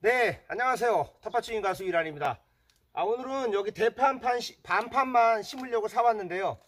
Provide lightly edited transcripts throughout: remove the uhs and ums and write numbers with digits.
네, 안녕하세요. 텃밭주인 가수 이란입니다. 오늘은 여기 대파 반판만 심으려고 사왔는데요.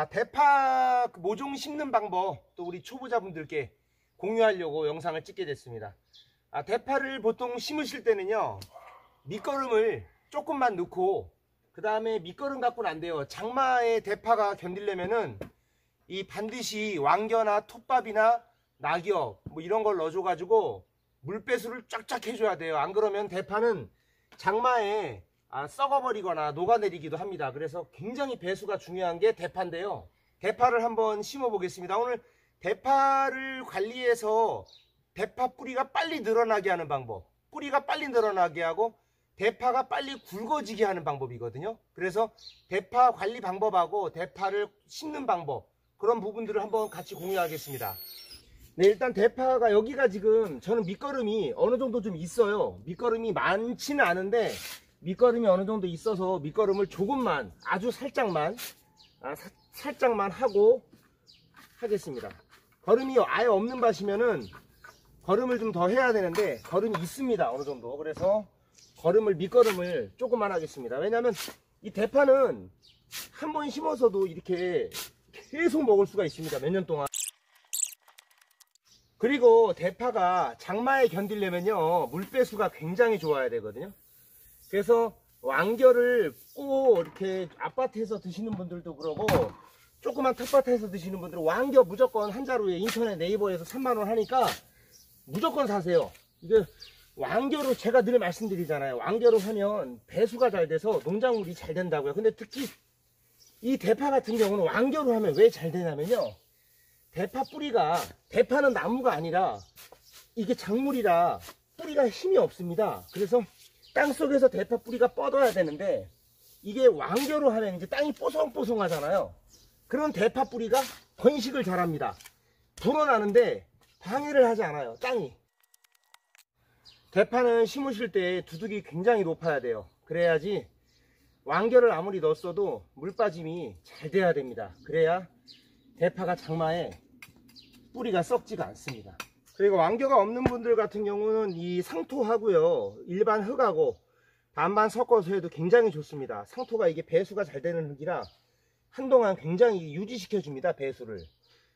대파 모종 심는 방법 또 우리 초보자분들께 공유하려고 영상을 찍게 됐습니다. 대파를 보통 심으실 때는요, 밑거름을 조금만 넣고 그 다음에 밑거름 갖고는 안 돼요. 장마에 대파가 견디려면은 이 반드시 왕겨나 톱밥이나 낙엽 뭐 이런 걸 넣어줘 가지고 물배수를 쫙쫙 해줘야 돼요. 안 그러면 대파는 장마에 썩어버리거나 녹아내리기도 합니다. 그래서 굉장히 배수가 중요한 게 대파인데요. 대파를 한번 심어 보겠습니다. 오늘 대파를 관리해서 대파 뿌리가 빨리 늘어나게 하는 방법, 뿌리가 빨리 늘어나게 하고 대파가 빨리 굵어지게 하는 방법이거든요. 그래서 대파 관리 방법하고 대파를 심는 방법, 그런 부분들을 한번 같이 공유하겠습니다. 네, 일단 대파가 여기가 지금 저는 밑거름이 어느 정도 좀 있어요. 밑거름이 많지는 않은데 밑거름이 어느 정도 있어서 밑거름을 조금만, 아주 살짝만 하고 하겠습니다. 거름이 아예 없는 밭이면은 거름을 좀 더 해야 되는데 거름이 있습니다, 어느 정도. 그래서 밑거름을 조금만 하겠습니다. 왜냐면 이 대파는 한 번 심어서도 이렇게 계속 먹을 수가 있습니다, 몇 년 동안. 그리고 대파가 장마에 견디려면요, 물배수가 굉장히 좋아야 되거든요. 그래서 왕겨를 꼭 이렇게 앞밭에서 드시는 분들도 그러고 조그만 텃밭에서 드시는 분들은 왕겨 무조건 한 자루에 인터넷 네이버에서 3만원 하니까 무조건 사세요. 이게 왕겨로 제가 늘 말씀드리잖아요. 왕겨로 하면 배수가 잘 돼서 농작물이 잘 된다고요. 근데 특히 이 대파 같은 경우는 왕겨로 하면 왜 잘 되냐면요, 대파 뿌리가, 대파는 나무가 아니라 이게 작물이라 뿌리가 힘이 없습니다. 그래서 땅속에서 대파 뿌리가 뻗어야 되는데 이게 왕겨로 하면 이제 땅이 뽀송뽀송하잖아요. 그런 대파 뿌리가 번식을 잘합니다. 불어나는데 방해를 하지 않아요, 땅이. 대파는 심으실 때 두둑이 굉장히 높아야 돼요. 그래야지 왕겨를 아무리 넣었어도 물 빠짐이 잘 돼야 됩니다. 그래야 대파가 장마에 뿌리가 썩지가 않습니다. 그리고 왕겨가 없는 분들 같은 경우는 이 상토하고요, 일반 흙하고 반반 섞어서 해도 굉장히 좋습니다. 상토가 이게 배수가 잘 되는 흙이라 한동안 굉장히 유지시켜 줍니다, 배수를.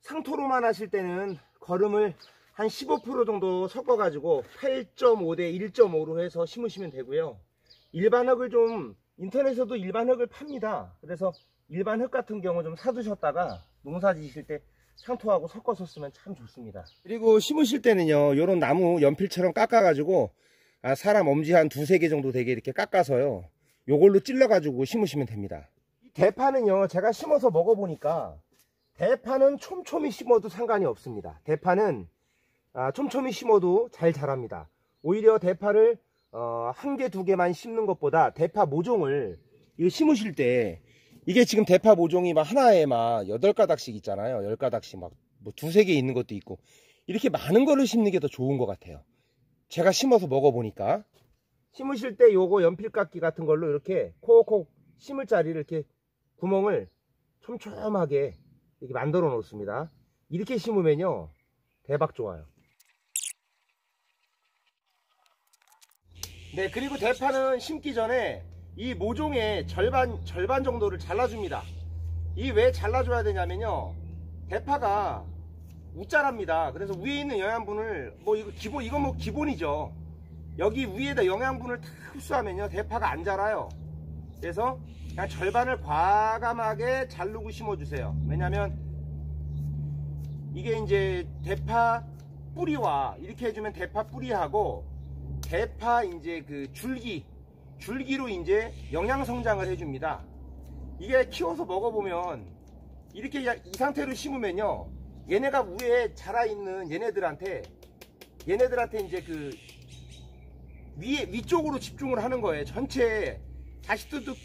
상토로만 하실 때는 거름을 한 15% 정도 섞어 가지고 8.5 대 1.5로 해서 심으시면 되고요. 일반 흙을 좀, 인터넷에도 일반 흙을 팝니다. 그래서 일반 흙 같은 경우 좀 사두셨다가 농사 지실 때 상토하고 섞어서 쓰면 참 좋습니다. 그리고 심으실 때는요, 요런 나무 연필처럼 깎아 가지고 사람 엄지 한 2-3개 정도 되게 이렇게 깎아서요, 요걸로 찔러 가지고 심으시면 됩니다. 대파는요, 제가 심어서 먹어 보니까 대파는 촘촘히 심어도 상관이 없습니다. 대파는 촘촘히 심어도 잘 자랍니다. 오히려 대파를 1개, 2개만 심는 것보다 대파 모종을 이거 심으실 때, 이게 지금 대파 모종이 막 하나에 막 8가닥씩 있잖아요. 10가닥씩 막 뭐 2-3개 있는 것도 있고, 이렇게 많은 거를 심는 게 더 좋은 것 같아요. 제가 심어서 먹어보니까. 심으실 때 요거 연필깎이 같은 걸로 이렇게 콕콕 심을 자리를 이렇게 구멍을 촘촘하게 이렇게 만들어 놓습니다. 이렇게 심으면요, 대박 좋아요. 네, 그리고 대파는 심기 전에 이 모종의 절반 정도를 잘라줍니다. 이 왜 잘라줘야 되냐면요, 대파가 웃자랍니다. 그래서 위에 있는 영양분을 이거 뭐 기본이죠. 여기 위에다 영양분을 다 흡수하면요, 대파가 안 자라요. 그래서 그냥 절반을 과감하게 자르고 심어주세요. 왜냐면 이게 이제 대파 뿌리와 이렇게 해주면 대파 뿌리하고 대파 이제 그 줄기로 이제 영양 성장을 해줍니다. 이게 키워서 먹어보면 이렇게 이 상태로 심으면요, 얘네가 위에 자라있는 얘네들한테 이제 그 위쪽으로 집중을 하는 거예요. 전체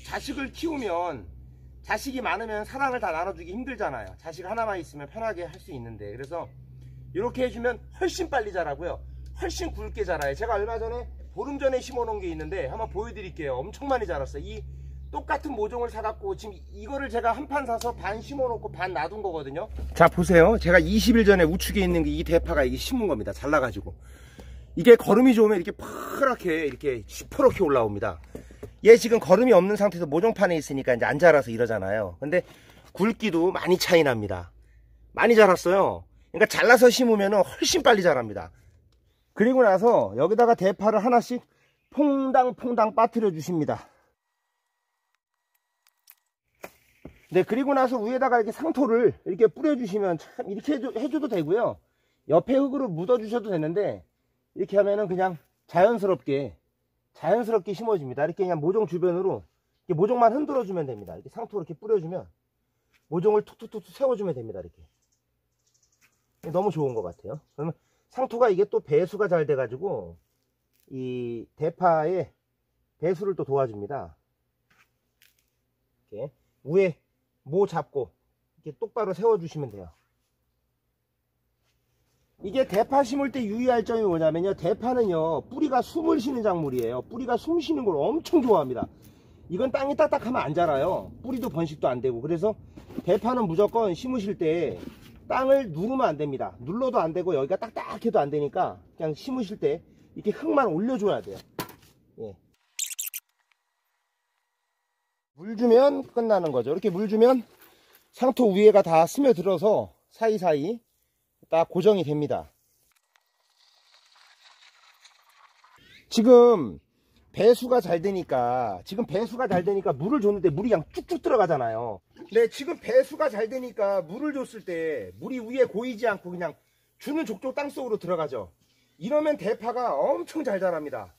자식을 키우면, 자식이 많으면 사랑을 다 나눠주기 힘들잖아요. 자식 하나만 있으면 편하게 할 수 있는데, 그래서 이렇게 해주면 훨씬 빨리 자라고요, 훨씬 굵게 자라요. 제가 얼마 전에, 보름 전에 심어 놓은 게 있는데 한번 보여드릴게요. 엄청 많이 자랐어요. 이 똑같은 모종을 사갖고 지금 이거를 제가 한 판 사서 반 심어 놓고 반 놔둔 거거든요. 자, 보세요. 제가 20일 전에 우측에 있는 이 대파가 이게 심은 겁니다. 잘라가지고 이게 거름이 좋으면 이렇게 파랗게 이렇게 시퍼렇게 올라옵니다. 얘 지금 거름이 없는 상태에서 모종판에 있으니까 이제 안 자라서 이러잖아요. 근데 굵기도 많이 차이 납니다. 많이 자랐어요. 그러니까 잘라서 심으면 훨씬 빨리 자랍니다. 그리고 나서 여기다가 대파를 하나씩 퐁당퐁당 빠뜨려 주십니다. 네, 그리고 나서 위에다가 이렇게 상토를 이렇게 뿌려주시면 참 이렇게 해줘도 되고요. 옆에 흙으로 묻어주셔도 되는데 이렇게 하면은 그냥 자연스럽게 심어집니다. 이렇게 그냥 모종 주변으로 이렇게 모종만 흔들어주면 됩니다. 이렇게 상토 이렇게 뿌려주면 모종을 툭툭툭 세워주면 됩니다. 이렇게. 너무 좋은 것 같아요. 그러면 상토가 이게 또 배수가 잘 돼가지고 이 대파의 배수를 또 도와줍니다. 이렇게 위에 모 잡고 이렇게 똑바로 세워주시면 돼요. 이게 대파 심을 때 유의할 점이 뭐냐면요, 대파는요 뿌리가 숨을 쉬는 작물이에요. 뿌리가 숨 쉬는 걸 엄청 좋아합니다. 이건 땅이 딱딱하면 안 자라요. 뿌리도 번식도 안 되고. 그래서 대파는 무조건 심으실 때 땅을 누르면 안 됩니다. 눌러도 안 되고 여기가 딱딱해도 안 되니까 그냥 심으실 때 이렇게 흙만 올려줘야 돼요. 예. 물 주면 끝나는 거죠. 이렇게 물 주면 상토 위에가 다 스며들어서 사이사이 딱 고정이 됩니다. 지금 배수가 잘 되니까 물을 줬는데 물이 그냥 쭉쭉 들어가잖아요. 근데 지금 배수가 잘 되니까 물을 줬을 때 물이 위에 고이지 않고 그냥 주는 족족 땅속으로 들어가죠. 이러면 대파가 엄청 잘 자랍니다.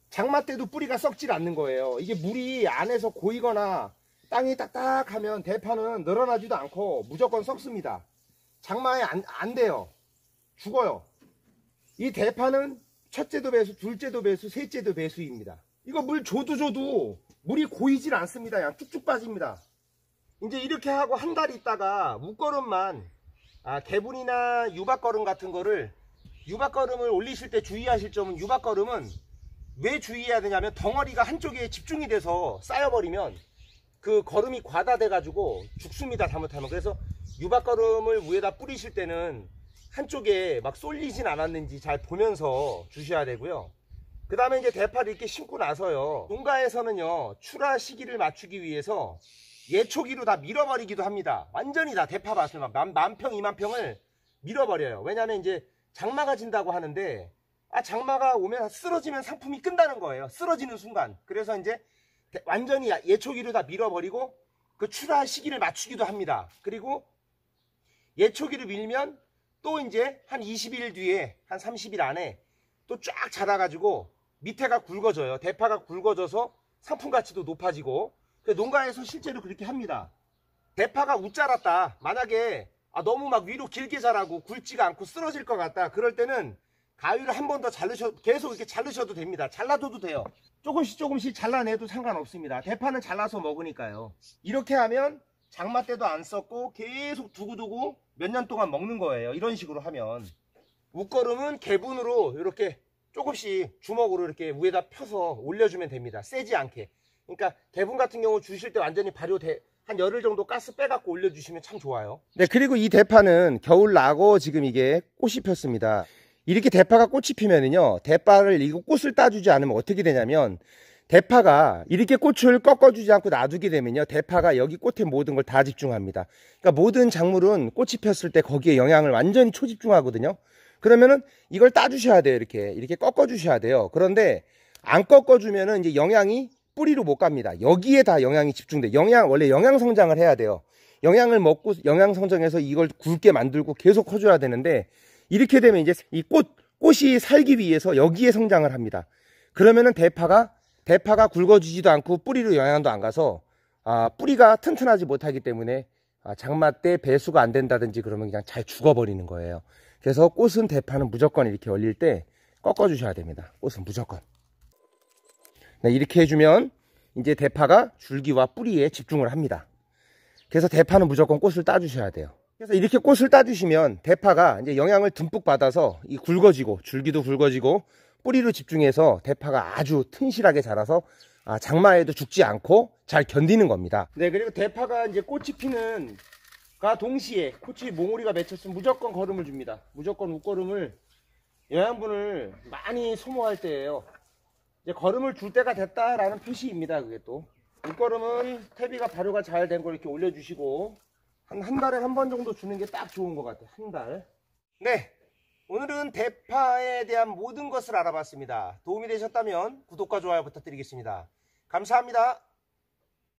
장마 때도 뿌리가 썩질 않는 거예요. 이게 물이 안에서 고이거나 땅이 딱딱하면 대파는 늘어나지도 않고 무조건 썩습니다. 장마에 안 돼요. 죽어요. 이 대파는 첫째도 배수, 둘째도 배수, 셋째도 배수입니다. 이거 물 줘도 물이 고이질 않습니다. 그냥 쭉쭉 빠집니다. 이제 이렇게 하고 한 달 있다가 웃거름만 개분이나 유박거름 같은 거를, 유박거름을 올리실 때 주의하실 점은, 유박거름은 왜 주의해야 되냐면 덩어리가 한쪽에 집중이 돼서 쌓여버리면 그 거름이 과다돼 가지고 죽습니다, 잘못하면. 그래서 유박거름을 위에다 뿌리실 때는 한쪽에 막 쏠리진 않았는지 잘 보면서 주셔야 되고요. 그 다음에 이제 대파를 이렇게 심고 나서요, 농가에서는요 출하 시기를 맞추기 위해서 예초기로 다 밀어버리기도 합니다. 완전히 다 대파밭을 만평 2만평을 밀어버려요. 왜냐면 이제 장마가 진다고 하는데, 장마가 오면 쓰러지면 상품이 끝나는 거예요. 쓰러지는 순간. 그래서 이제 완전히 예초기로 다 밀어버리고 그 출하 시기를 맞추기도 합니다. 그리고 예초기를 밀면 또 이제 한 20일 뒤에, 한 30일 안에 또 쫙 자라가지고 밑에가 굵어져요. 대파가 굵어져서 상품 가치도 높아지고. 농가에서 실제로 그렇게 합니다. 대파가 웃자랐다, 만약에 너무 막 위로 길게 자라고 굵지가 않고 쓰러질 것 같다, 그럴 때는 가위를 한 번 더 계속 이렇게 자르셔도 됩니다. 잘라둬도 돼요. 조금씩 잘라내도 상관없습니다. 대파는 잘라서 먹으니까요. 이렇게 하면 장마 때도 안 썩고 계속 두고두고 몇 년 동안 먹는 거예요. 이런 식으로 하면. 웃거름은 개분으로 이렇게 조금씩 주먹으로 이렇게 위에다 펴서 올려주면 됩니다. 세지 않게. 그러니까 개분 같은 경우 주실 때 완전히 한 열흘 정도 가스 빼갖고 올려주시면 참 좋아요. 네, 그리고 이 대파는 겨울 나고 지금 이게 꽃이 폈습니다. 이렇게 대파가 꽃이 피면은요, 대파를 이거 꽃을 따주지 않으면 어떻게 되냐면, 대파가 이렇게 꽃을 꺾어주지 않고 놔두게 되면요, 대파가 여기 꽃에 모든 걸 다 집중합니다. 그러니까 모든 작물은 꽃이 폈을 때 거기에 영양을 완전히 초집중하거든요. 그러면은 이걸 따주셔야 돼요. 이렇게 꺾어주셔야 돼요. 그런데 안 꺾어주면은 이제 영양이 뿌리로 못 갑니다. 여기에 다 영양이 집중돼. 원래 영양 성장을 해야 돼요. 영양을 먹고 영양 성장해서 이걸 굵게 만들고 계속 커줘야 되는데, 이렇게 되면 이제 이 꽃이 살기 위해서 여기에 성장을 합니다. 그러면은 대파가 굵어지지도 않고 뿌리로 영양도 안 가서 뿌리가 튼튼하지 못하기 때문에 장마 때 배수가 안 된다든지 그러면 그냥 잘 죽어버리는 거예요. 그래서 꽃은, 대파는 무조건 이렇게 올릴 때 꺾어주셔야 됩니다. 꽃은 무조건. 네, 이렇게 해주면 이제 대파가 줄기와 뿌리에 집중을 합니다. 그래서 대파는 무조건 꽃을 따주셔야 돼요. 그래서 이렇게 꽃을 따주시면 대파가 이제 영양을 듬뿍 받아서 이 굵어지고, 줄기도 굵어지고 뿌리로 집중해서 대파가 아주 튼실하게 자라서 장마에도 죽지 않고 잘 견디는 겁니다. 네, 그리고 대파가 이제 꽃이 피는 동시에 꽃이 몽우리가 맺혔으면 무조건 거름을 줍니다. 무조건 웃거름을 영양분을 많이 소모할 때예요. 이제 거름을 줄 때가 됐다라는 표시입니다. 그게 또 물거름은 퇴비가 발효가 잘 된 걸 이렇게 올려주시고 한 달에 한 번 정도 주는 게 딱 좋은 것 같아요. 한 달. 네, 오늘은 대파에 대한 모든 것을 알아봤습니다. 도움이 되셨다면 구독과 좋아요 부탁드리겠습니다. 감사합니다.